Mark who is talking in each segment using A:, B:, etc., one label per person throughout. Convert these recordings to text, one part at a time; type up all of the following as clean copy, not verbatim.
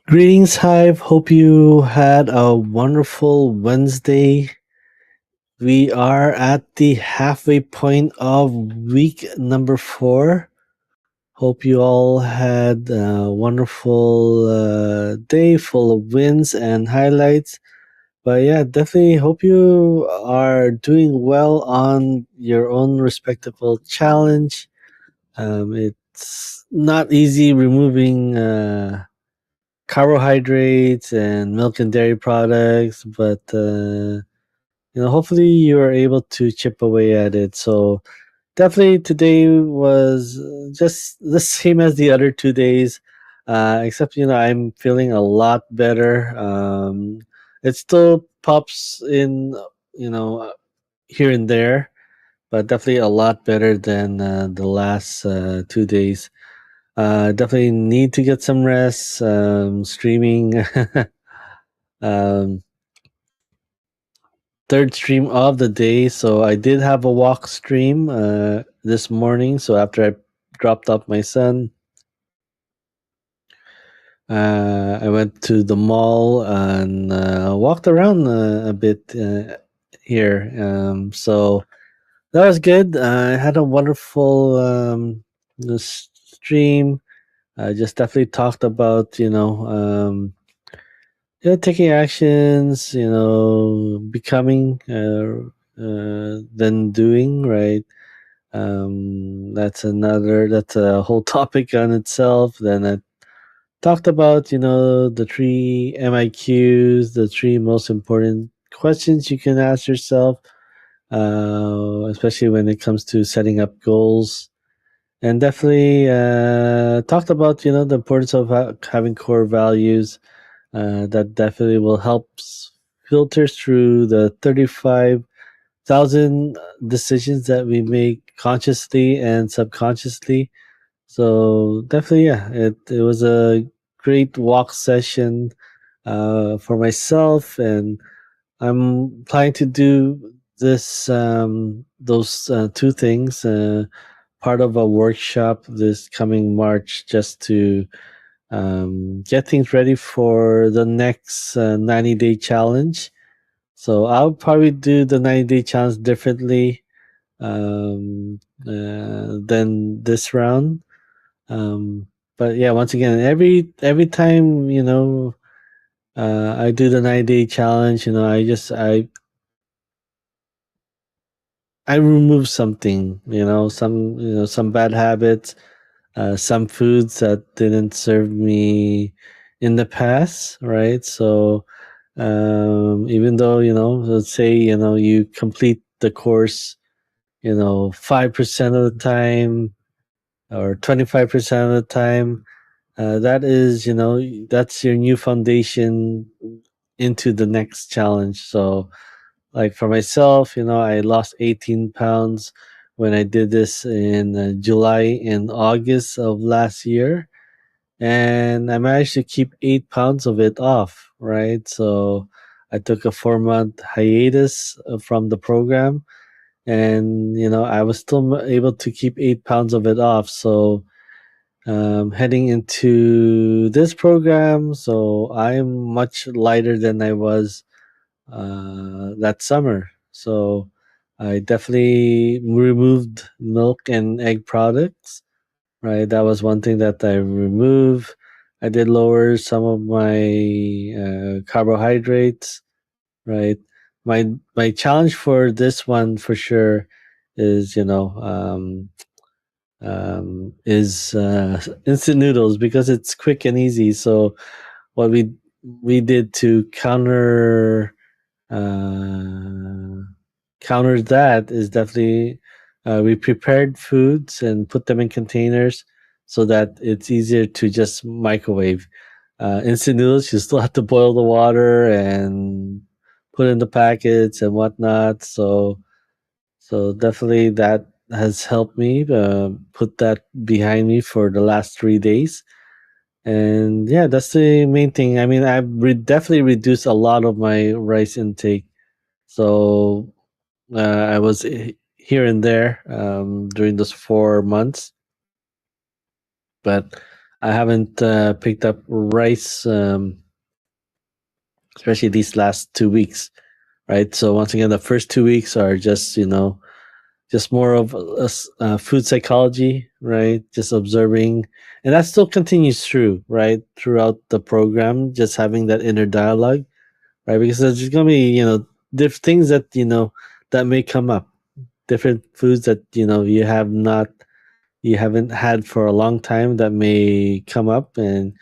A: Greetings, Hive. Hope you had a wonderful Wednesday. We are at the halfway point of week number 4. Hope you all had a wonderful day full of wins and highlights. But yeah, definitely hope you are doing well on your own respectable challenge. It's not easy removing carbohydrates and milk and dairy products, but hopefully you are able to chip away at it. So definitely today was just the same as the other 2 days, except I'm feeling a lot better. It still pops in, you know, here and there, but definitely a lot better than the last 2 days. Definitely need to get some rest. Streaming, um, third stream of the day. So I did have a walk stream this morning. So after I dropped off my son, I went to the mall and walked around a bit here. So that was good. I had a wonderful stream. I just definitely talked about yeah, taking actions, becoming than doing, right? That's a whole topic on itself. Then I talked about, the three MIQs, the three most important questions you can ask yourself, especially when it comes to setting up goals. And definitely talked about, the importance of having core values that definitely will help filter through the 35,000 decisions that we make consciously and subconsciously. So definitely, yeah, it was a great walk session for myself, and I'm planning to do this those two things. Part of a workshop this coming March, just to get things ready for the next 90-day challenge. So I'll probably do the 90-day challenge differently than this round. Um, but yeah, once again, every time I do the 90-day challenge, I remove something, some bad habits, some foods that didn't serve me in the past, right? So even though let's say you complete the course 5% of the time or 25% of the time, that is that's your new foundation into the next challenge. So like for myself, I lost 18 pounds when I did this in July and August of last year, and I managed to keep 8 pounds of it off, right? So I took a 4 month hiatus from the program, and I was still able to keep 8 pounds of it off. So heading into this program, so I'm much lighter than I was that summer. So I definitely removed milk and egg products, right? That was one thing that I removed. I did lower some of my carbohydrates, right? My challenge for this one for sure is is instant noodles, because it's quick and easy. So what we did to uh, counter that is definitely we prepared foods and put them in containers so that it's easier to just microwave. Instant noodles, you still have to boil the water and put in the packets and whatnot. So definitely that has helped me put that behind me for the last 3 days. And yeah, that's the main thing. I mean, I've definitely reduced a lot of my rice intake. So I was here and there during those 4 months, but I haven't picked up rice, especially these last 2 weeks, right? So once again, the first 2 weeks are just just more of food psychology, right? Just observing, and that still continues through, right, throughout the program. Just having that inner dialogue, right? Because there's gonna be different things that that may come up, different foods that you haven't had for a long time that may come up, and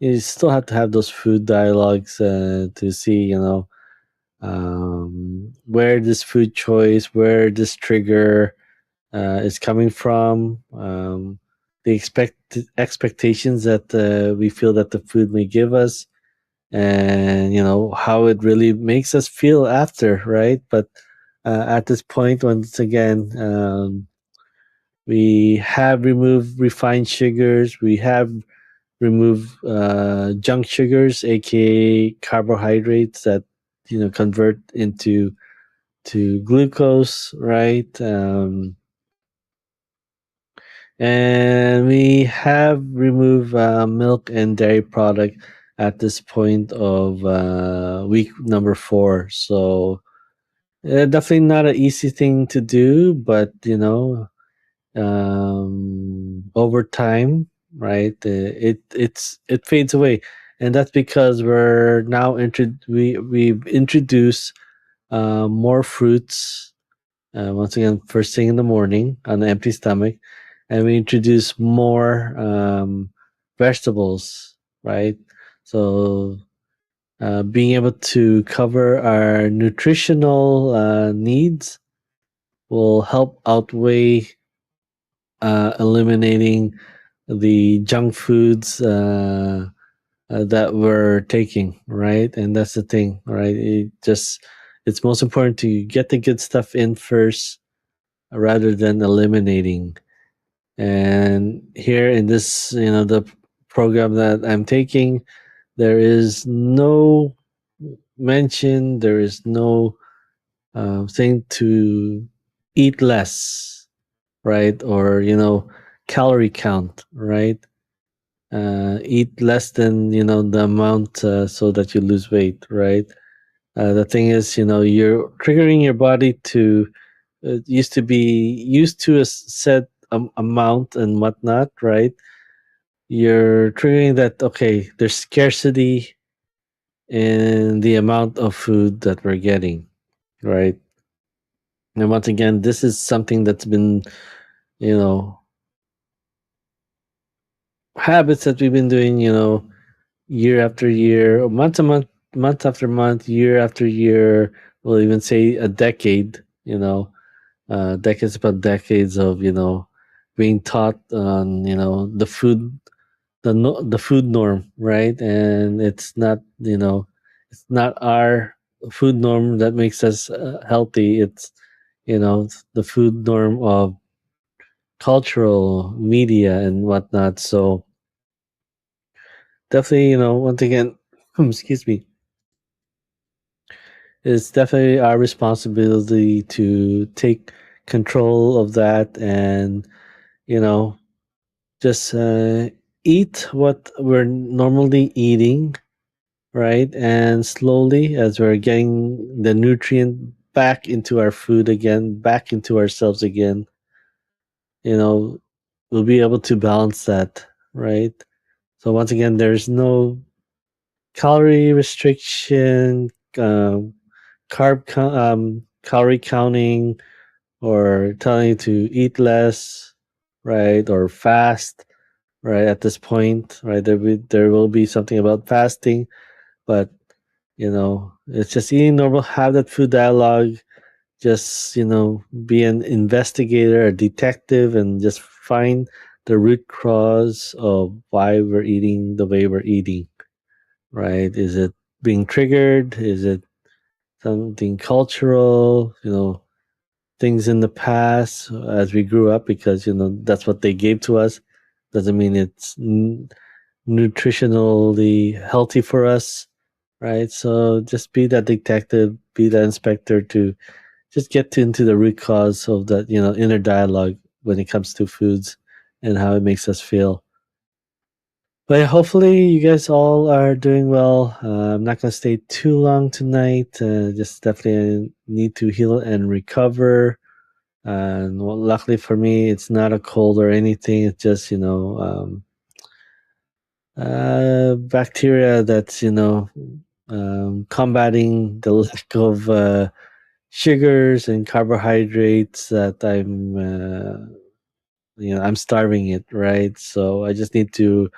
A: you still have to have those food dialogues to see where this food choice, where this trigger is coming from, the expectations that we feel that the food may give us, and how it really makes us feel after, right? But at this point, once again, we have removed refined sugars. We have removed junk sugars, aka carbohydrates that convert into to glucose, right? And we have removed milk and dairy product at this point of week number 4. So definitely not an easy thing to do, but over time, right? It fades away, and that's because we've introduced more fruits. Once again, first thing in the morning on an empty stomach, and we introduce more vegetables, right? So being able to cover our nutritional needs will help outweigh eliminating the junk foods that we're taking, right? And that's the thing, right? It's most important to get the good stuff in first rather than eliminating. And here in this, the program that I'm taking, there is no mention, there is no thing to eat less, right? Or, calorie count, right? Eat less than, the amount so that you lose weight, right? The thing is, you're triggering your body to used to be used to a set amount and whatnot, right? You're triggering that, okay, there's scarcity in the amount of food that we're getting, right? And once again, this is something that's been, you know, habits that we've been doing, year after year, month to month, month after month, year after year. We'll even say a decade, decades upon decades of, being taught on, the food norm, right? And it's not our food norm that makes us healthy. It's the food norm of cultural media and whatnot. So definitely, once again, excuse me, it's definitely our responsibility to take control of that, and you know just eat what we're normally eating, right? And slowly, as we're getting the nutrient back into our food again, back into ourselves again, you know, we'll be able to balance that, right? So once again, there's no calorie restriction, um, calorie counting, or telling you to eat less, right, or fast, right? At this point, right, there will be something about fasting, but it's just eating normal. Have that food dialogue. Just be an investigator, a detective, and just find the root cause of why we're eating the way we're eating. Right? Is it being triggered? Is it something cultural? Things in the past as we grew up, because that's what they gave to us. Doesn't mean it's nutritionally healthy for us, right? So just be that detective, be that inspector to just get into the root cause of that, inner dialogue when it comes to foods and how it makes us feel. But yeah, hopefully you guys all are doing well. I'm not gonna stay too long tonight. Just definitely need to heal and recover. And well, luckily for me, it's not a cold or anything. It's just bacteria that's combating the lack of sugars and carbohydrates that I'm starving it, right? So I just need to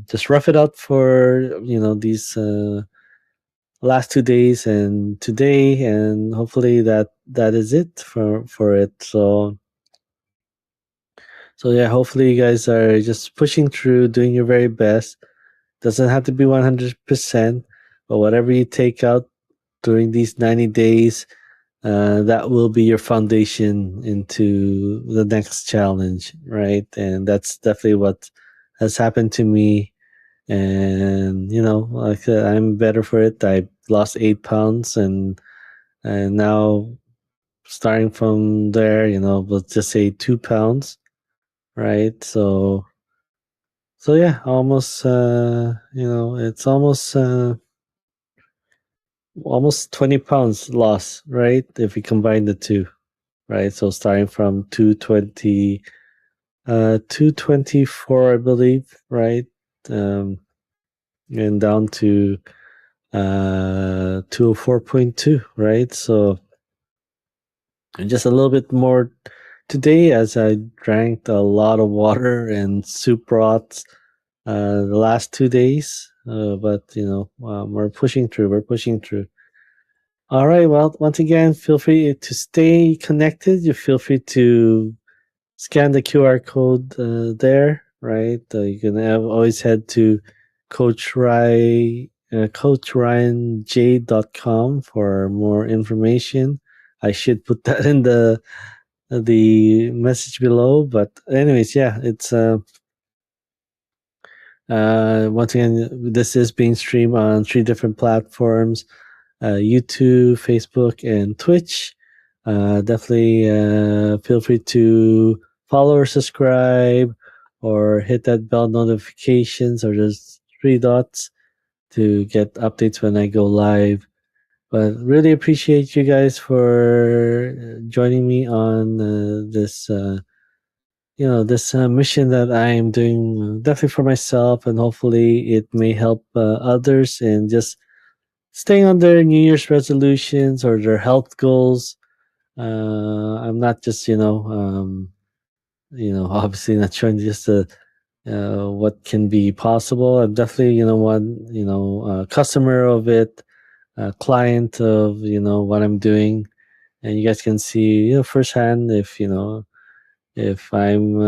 A: just rough it out for these last 2 days and today, and hopefully that is it for it. So yeah, hopefully you guys are just pushing through, doing your very best. Doesn't have to be 100%, but whatever you take out during these 90 days, that will be your foundation into the next challenge, right? And that's definitely what has happened to me. And like I said, I'm better for it. I lost 8 pounds, and now starting from there, let's just say 2 pounds, right? So yeah, almost it's almost 20 pounds lost, right? If we combine the two, right? So starting from 224, I believe, right? Um, and down to 204.2, right? So just a little bit more today as I drank a lot of water and soup broths the last 2 days. But we're pushing through. We're pushing through. All right. Well, once again, feel free to stay connected. You feel free to scan the QR code there, right? You can always head to Coach Ryan, CoachRyanJ.com for more information. I should put that in the message below. But anyways, yeah, it's once again, this is being streamed on 3 different platforms: YouTube, Facebook, and Twitch. Definitely feel free to follow or subscribe or hit that bell notifications or just 3 dots to get updates when I go live. But really appreciate you guys for joining me on this mission that I am doing, definitely for myself, and hopefully it may help others and just staying on their New Year's resolutions or their health goals. I'm not just obviously not showing just what can be possible. I'm definitely one customer of it, a client of what I'm doing, and you guys can see firsthand if I'm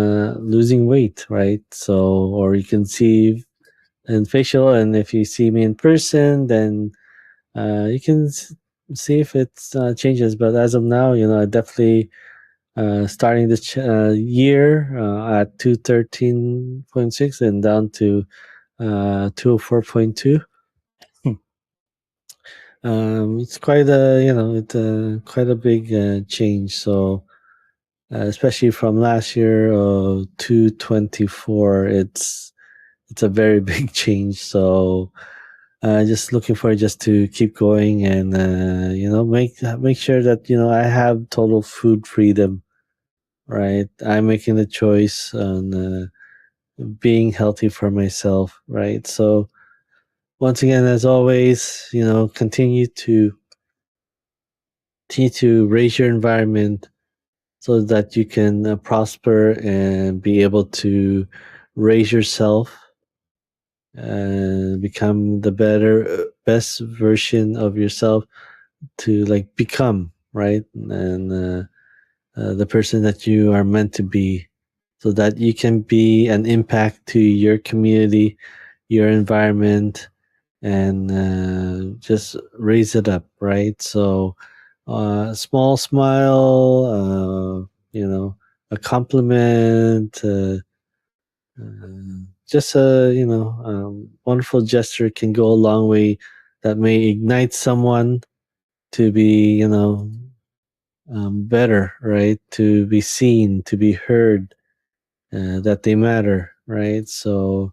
A: losing weight, right? So, or you can see in facial, and if you see me in person, then you can see if it changes. But as of now, I definitely starting this year at 213.6 and down to 204.2. It's quite a quite a big change. So especially from last year of 224, it's a very big change. So just looking forward just to keep going and make sure that I have total food freedom, right? I'm making the choice on being healthy for myself, right? So once again, as always, continue to raise your environment so that you can prosper and be able to raise yourself and become the best version of yourself to like become, right? And the person that you are meant to be, so that you can be an impact to your community, your environment, and just raise it up, right? So small smile, a compliment, just a wonderful gesture can go a long way that may ignite someone to be better, right? To be seen, to be heard, that they matter, right? So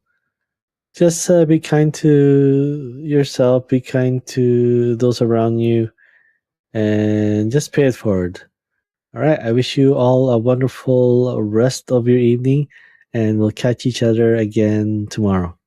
A: just be kind to yourself, be kind to those around you, and just pay it forward. All right. I wish you all a wonderful rest of your evening, and we'll catch each other again tomorrow.